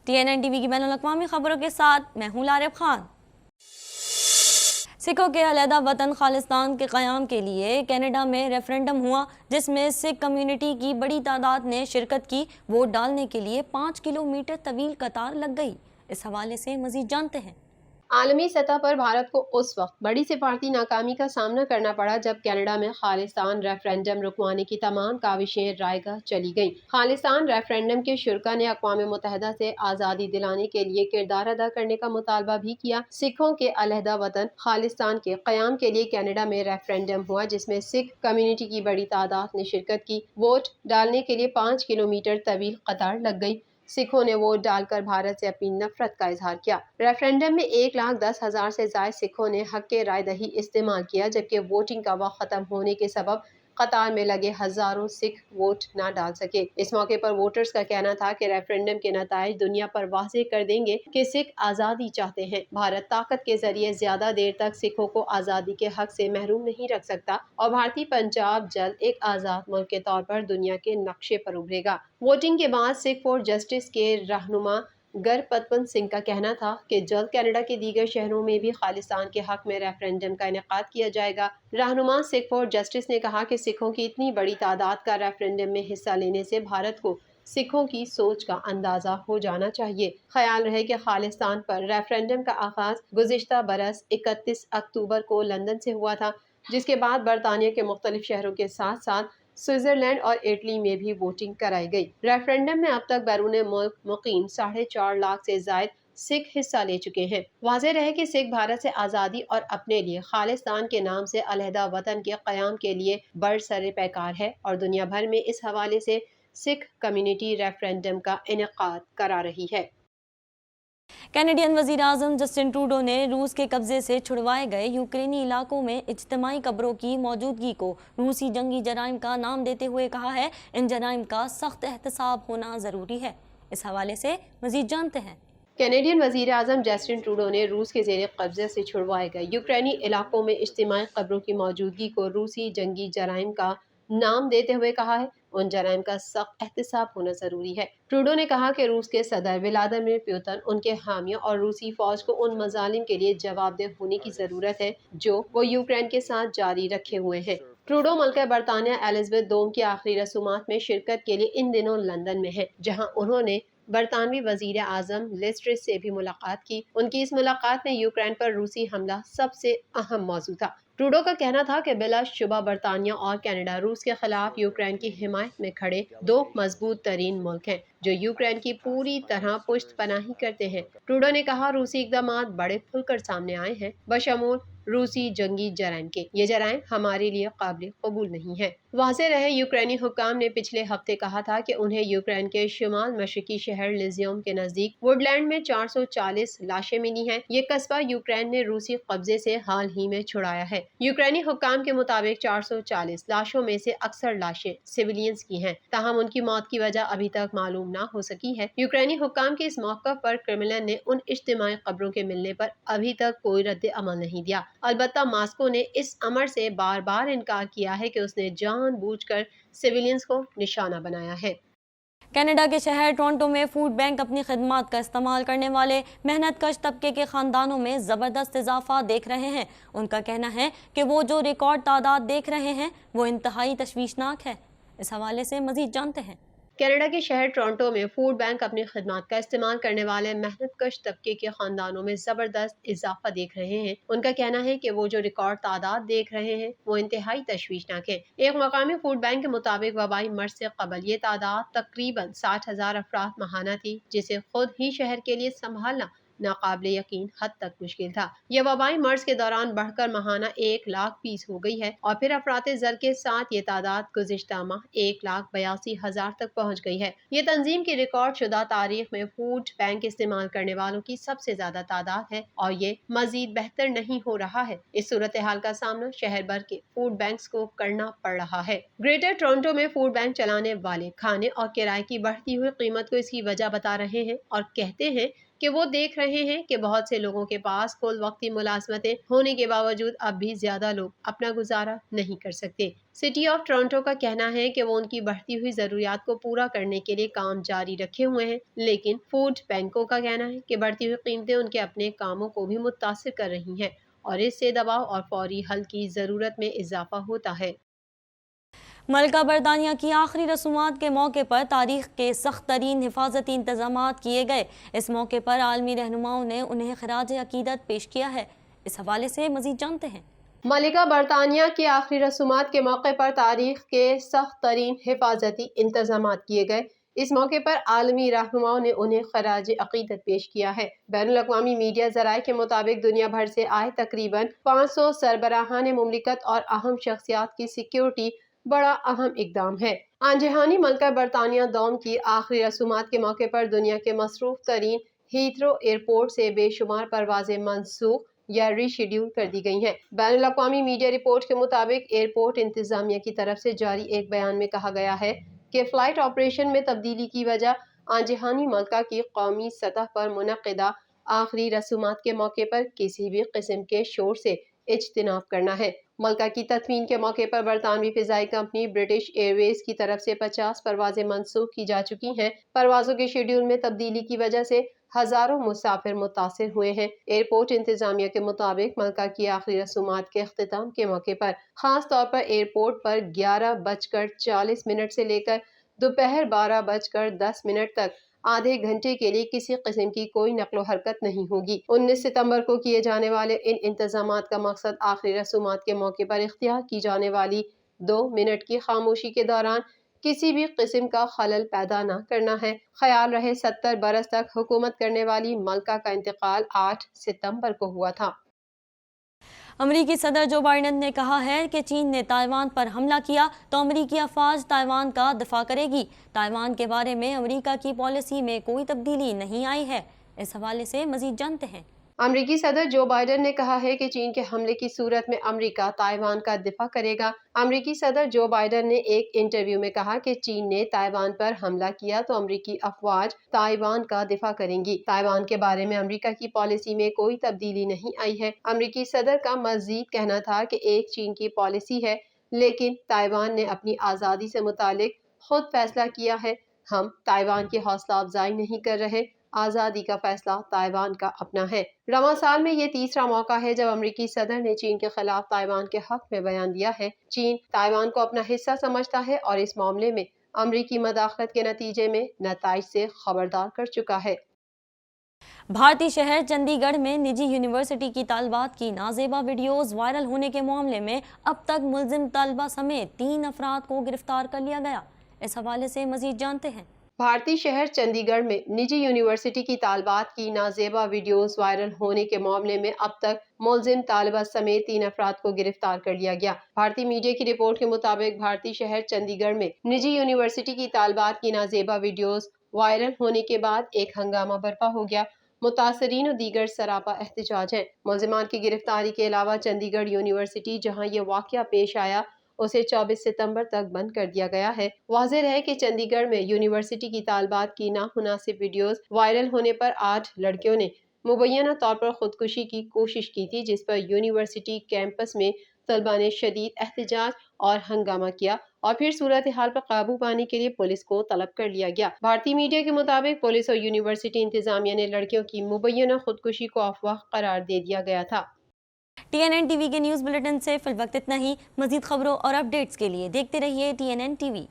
TNN TV کی بین الاقوامی خبروں کے ساتھ میں ہوں لارب خان۔ سکھوں کے علیحدہ وطن خالصتان کے قیام کے لیے کینیڈا میں ریفرنڈم ہوا، جس میں سکھ کمیونٹی کی بڑی تعداد نے شرکت کی۔ ووٹ ڈالنے کے لیے 5 کلومیٹر طویل قطار لگ گئی۔ اس حوالے سے مزید جانتے ہیں۔ عالمی سطح پر بھارت کو اس وقت بڑی سفارتی ناکامی کا سامنا کرنا پڑا جب کینیڈا میں خالصتان ریفرنڈم رکوانے کی تمام کاوشیں رائے گاہ چلی گئیں۔ خالصتان ریفرنڈم کے شرکا نے اقوام متحدہ سے آزادی دلانے کے لیے کردار ادا کرنے کا مطالبہ بھی کیا۔ سکھوں کے علیحدہ وطن خالصتان کے قیام کے لیے کینیڈا میں ریفرنڈم ہوا، جس میں سکھ کمیونٹی کی بڑی تعداد نے شرکت کی۔ ووٹ ڈالنے کے لیے 5 کلومیٹر طویل قطار لگ گئی۔ سکھوں نے ووٹ ڈال کر بھارت سے اپنی نفرت کا اظہار کیا۔ ریفرنڈم میں 1,10,000 سے زائد سکھوں نے حق رائے دہی استعمال کیا، جبکہ ووٹنگ کا وقت ختم ہونے کے سبب قطار میں لگے ہزاروں سکھ ووٹ نہ ڈال سکے۔ اس موقع پر ووٹرز کا کہنا تھا کہ ریفرنڈم کے نتائج دنیا پر واضح کر دیں گے کہ سکھ آزادی چاہتے ہیں۔ بھارت طاقت کے ذریعے زیادہ دیر تک سکھوں کو آزادی کے حق سے محروم نہیں رکھ سکتا اور بھارتی پنجاب جلد ایک آزاد ملک کے طور پر دنیا کے نقشے پر ابھرے گا۔ ووٹنگ کے بعد سکھ فار جسٹس کے رہنما گرپتون سنگھ کا کہنا تھا کہ جلد کینیڈا کے دیگر شہروں میں بھی خالصتان کے حق میں ریفرنڈم کا انعقاد کیا جائے گا۔ رہنما سکھ فار جسٹس نے کہا کہ سکھوں کی اتنی بڑی تعداد کا ریفرنڈم میں حصہ لینے سے بھارت کو سکھوں کی سوچ کا اندازہ ہو جانا چاہیے۔ خیال رہے کہ خالصتان پر ریفرنڈم کا آغاز گزشتہ برس 31 اکتوبر کو لندن سے ہوا تھا، جس کے بعد برطانیہ کے مختلف شہروں کے ساتھ ساتھ سوئٹزرلینڈ اور اٹلی میں بھی ووٹنگ کرائی گئی۔ ریفرنڈم میں اب تک بیرون ملک مقیم 4.5 لاکھ سے زائد سکھ حصہ لے چکے ہیں۔ واضح رہے کہ سکھ بھارت سے آزادی اور اپنے لیے خالصتان کے نام سے علیحدہ وطن کے قیام کے لیے برسر پیکار ہے اور دنیا بھر میں اس حوالے سے سکھ کمیونٹی ریفرنڈم کا انعقاد کرا رہی ہے۔ کینیڈین وزیر اعظم جسٹن ٹروڈو نے روس کے قبضے سے چھڑوائے گئے یوکرینی علاقوں میں اجتماعی قبروں کی موجودگی کو روسی جنگی جرائم کا نام دیتے ہوئے کہا ہے ان جرائم کا سخت احتساب ہونا ضروری ہے۔ اس حوالے سے مزید جانتے ہیں۔ کینیڈین وزیر اعظم جسٹن ٹروڈو نے روس کے زیر قبضے سے چھڑوائے گئے یوکرینی علاقوں میں اجتماعی قبروں کی موجودگی کو روسی جنگی جرائم کا نام دیتے ہوئے کہا ہے ان جرائم کا سخت احتساب ہونا ضروری ہے۔ ٹروڈو نے کہا کہ روس کے صدر ولادیمیر پوتن، ان کے حامیوں اور روسی فوج کو ان مظالم کے لیے جواب دہ ہونے کی ضرورت ہے جو وہ یوکرین کے ساتھ جاری رکھے ہوئے ہیں۔ ٹروڈو ملکہ برطانیہ ایلزابتھ دوم کی آخری رسومات میں شرکت کے لیے ان دنوں لندن میں ہیں، جہاں انہوں نے برطانوی وزیر اعظم لیز ٹرس سے بھی ملاقات کی۔ ان کی اس ملاقات میں یوکرین پر روسی حملہ سب سے اہم موضوع تھا۔ ٹروڈو کا کہنا تھا کہ بلا شبہ برطانیہ اور کینیڈا روس کے خلاف یوکرین کی حمایت میں کھڑے دو مضبوط ترین ملک ہیں جو یوکرین کی پوری طرح پشت پناہی کرتے ہیں۔ ٹروڈو نے کہا روسی اقدامات بڑے کھل کر سامنے آئے ہیں، بشمول روسی جنگی جرائم کے۔ یہ جرائم ہمارے لیے قابل قبول نہیں ہے۔ واضح رہے یوکرینی حکام نے پچھلے ہفتے کہا تھا کہ انہیں یوکرین کے شمال مشرقی شہر لیزیوم کے نزدیک ووڈ لینڈ میں 440 لاشیں ملی ہیں۔ یہ قصبہ یوکرین نے روسی قبضے سے حال ہی میں چھڑایا ہے۔ یوکرینی حکام کے مطابق 440 لاشوں میں سے اکثر لاشیں سویلینز کی ہیں، تاہم ان کی موت کی وجہ ابھی تک معلوم نہ ہو سکی ہے۔ یوکرینی حکام کے اس موقف پر کرملن نے ان اجتماعی قبروں کے ملنے پر ابھی تک کوئی رد عمل نہیں دیا۔ البتہ ماسکو نے اس امر سے بار بار انکار کیا ہے کہ اس نے جان بوجھ کر سویلینز کو نشانہ بنایا ہے۔ کینیڈا کے شہر ٹورنٹو میں فوڈ بینک اپنی خدمات کا استعمال کرنے والے محنت کش طبقے کے خاندانوں میں زبردست اضافہ دیکھ رہے ہیں۔ ان کا کہنا ہے کہ وہ جو ریکارڈ تعداد دیکھ رہے ہیں وہ انتہائی تشویشناک ہے۔ اس حوالے سے مزید جانتے ہیں۔ کینیڈا کے شہر ٹورنٹو میں فوڈ بینک اپنی خدمات کا استعمال کرنے والے محنت کش طبقے کے خاندانوں میں زبردست اضافہ دیکھ رہے ہیں۔ ان کا کہنا ہے کہ وہ جو ریکارڈ تعداد دیکھ رہے ہیں وہ انتہائی تشویشناک ہے۔ ایک مقامی فوڈ بینک کے مطابق وبائی مرض سے قبل یہ تعداد تقریباً 60,000 افراد ماہانہ تھی، جسے خود ہی شہر کے لیے سنبھالنا ناقابل یقین حد تک مشکل تھا۔ یہ وبائی مرض کے دوران بڑھ کر ماہانہ 1 لاکھ پیس ہو گئی ہے اور پھر افراط زر کے ساتھ یہ تعداد گزشتہ ماہ 1,82,000 تک پہنچ گئی ہے۔ یہ تنظیم کی ریکارڈ شدہ تاریخ میں فوڈ بینک استعمال کرنے والوں کی سب سے زیادہ تعداد ہے اور یہ مزید بہتر نہیں ہو رہا ہے۔ اس صورتحال کا سامنا شہر بھر کے فوڈ بینکس کو کرنا پڑ رہا ہے۔ گریٹر ٹورنٹو میں فوڈ بینک چلانے والے کھانے اور کرائے کی بڑھتی ہوئی قیمت کو اس کی وجہ بتا رہے ہیں اور کہتے ہیں کہ وہ دیکھ رہے ہیں کہ بہت سے لوگوں کے پاس کل وقتی ملازمتیں ہونے کے باوجود اب بھی زیادہ لوگ اپنا گزارا نہیں کر سکتے۔ سٹی آف ٹورنٹو کا کہنا ہے کہ وہ ان کی بڑھتی ہوئی ضروریات کو پورا کرنے کے لیے کام جاری رکھے ہوئے ہیں، لیکن فوڈ بینکوں کا کہنا ہے کہ بڑھتی ہوئی قیمتیں ان کے اپنے کاموں کو بھی متاثر کر رہی ہیں اور اس سے دباؤ اور فوری حل کی ضرورت میں اضافہ ہوتا ہے۔ ملکہ برطانیہ کی آخری رسومات کے موقع پر تاریخ کے سخت ترین حفاظتی انتظامات کیے گئے۔ اس موقع پر عالمی رہنماؤں نے انہیں خراج عقیدت پیش کیا ہے۔ اس حوالے سے مزید جانتے ہیں۔ ملکہ برطانیہ کی آخری رسومات کے موقع پر تاریخ کے سخت ترین حفاظتی انتظامات کیے گئے۔ اس موقع پر عالمی رہنماؤں نے انہیں خراج عقیدت پیش کیا ہے۔ بین الاقوامی میڈیا ذرائع کے مطابق دنیا بھر سے آئے تقریباً 500 سربراہان مملکت اور اہم شخصیات کی سیکیورٹی بڑا اہم اقدام ہے۔ آن جہانی ملکہ برطانیہ دوم کی آخری رسومات کے موقع پر دنیا کے مصروف ترین ہیتھرو ایئرپورٹ سے بے شمار پروازیں منسوخ یا ری شیڈول کر دی گئی ہیں۔ بین الاقوامی میڈیا رپورٹ کے مطابق ایئرپورٹ انتظامیہ کی طرف سے جاری ایک بیان میں کہا گیا ہے کہ فلائٹ آپریشن میں تبدیلی کی وجہ آن جہانی ملکہ کی قومی سطح پر منعقدہ آخری رسومات کے موقع پر کسی بھی قسم کے شور سے اجتناب کرنا ہے۔ ملکہ کی تدفین کے موقع پر برطانوی فضائی کمپنی برٹش ایئر ویز کی طرف سے 50 پروازیں منسوخ کی جا چکی ہیں۔ پروازوں کے شیڈول میں تبدیلی کی وجہ سے ہزاروں مسافر متاثر ہوئے ہیں۔ ایئرپورٹ انتظامیہ کے مطابق ملکہ کی آخری رسومات کے اختتام کے موقع پر خاص طور پر ایئرپورٹ پر 11:40 سے لے کر دوپہر 12:10 تک آدھے گھنٹے کے لیے کسی قسم کی کوئی نقل و حرکت نہیں ہوگی۔ 19 ستمبر کو کیے جانے والے ان انتظامات کا مقصد آخری رسومات کے موقع پر اختیار کی جانے والی 2 منٹ کی خاموشی کے دوران کسی بھی قسم کا خلل پیدا نہ کرنا ہے۔ خیال رہے 70 برس تک حکومت کرنے والی ملکہ کا انتقال 8 ستمبر کو ہوا تھا۔ امریکی صدر جو بائیڈن نے کہا ہے کہ چین نے تائیوان پر حملہ کیا تو امریکی افواج تائیوان کا دفاع کرے گی۔ تائیوان کے بارے میں امریکہ کی پالیسی میں کوئی تبدیلی نہیں آئی ہے۔ اس حوالے سے مزید جانتے ہیں۔ امریکی صدر جو بائیڈن نے کہا ہے کہ چین کے حملے کی صورت میں امریکہ تائیوان کا دفاع کرے گا۔ امریکی صدر جو بائیڈن نے ایک انٹرویو میں کہا کہ چین نے تائیوان پر حملہ کیا تو امریکی افواج تائیوان کا دفاع کریں گی۔ تائیوان کے بارے میں امریکہ کی پالیسی میں کوئی تبدیلی نہیں آئی ہے۔ امریکی صدر کا مزید کہنا تھا کہ ایک چین کی پالیسی ہے، لیکن تائیوان نے اپنی آزادی سے متعلق خود فیصلہ کیا ہے۔ ہم تائیوان کی حوصلہ افزائی نہیں کر رہے۔ آزادی کا فیصلہ تائیوان کا اپنا ہے۔ رواں سال میں یہ تیسرا موقع ہے جب امریکی صدر نے چین کے خلاف تائیوان کے حق میں بیان دیا ہے۔ چین تائیوان کو اپنا حصہ سمجھتا ہے اور اس معاملے میں امریکی مداخلت کے نتیجے میں نتائج سے خبردار کر چکا ہے۔ بھارتی شہر چندی گڑھ میں نجی یونیورسٹی کی طالبات کی نازیبا ویڈیوز وائرل ہونے کے معاملے میں اب تک ملزم طالبہ سمیت 3 افراد کو گرفتار کر لیا گیا۔ اس حوالے سے مزید جانتے ہیں۔ بھارتی شہر چندی گڑھ میں نجی یونیورسٹی کی طالبات کی نازیبا ویڈیوز وائرل ہونے کے معاملے میں اب تک ملزم طالبہ سمیت 3 افراد کو گرفتار کر لیا گیا۔ بھارتی میڈیا کی رپورٹ کے مطابق بھارتی شہر چندی گڑھ میں نجی یونیورسٹی کی طالبات کی نازیبا ویڈیوز وائرل ہونے کے بعد ایک ہنگامہ برپا ہو گیا۔ متاثرین و دیگر سراپا احتجاج ہیں۔ ملزمان کی گرفتاری کے علاوہ چندی گڑھ یونیورسٹی جہاں یہ واقعہ پیش آیا اسے 24 ستمبر تک بند کر دیا گیا ہے۔ واضح رہے کہ چندی گڑھ میں یونیورسٹی کی طالبات کی نامناسب ویڈیوز وائرل ہونے پر 8 لڑکیوں نے مبینہ طور پر خودکشی کی کوشش کی تھی، جس پر یونیورسٹی کیمپس میں طلباء نے شدید احتجاج اور ہنگامہ کیا اور پھر صورتحال پر قابو پانے کے لیے پولیس کو طلب کر لیا گیا۔ بھارتی میڈیا کے مطابق پولیس اور یونیورسٹی انتظامیہ نے لڑکیوں کی مبینہ خودکشی کو افواہ قرار دے دیا گیا تھا۔ TNN ٹی وی کے نیوز بلیٹن سے فی الوقت اتنا ہی۔ مزید خبروں اور اپڈیٹس کے لیے دیکھتے رہیے TNN ٹی وی۔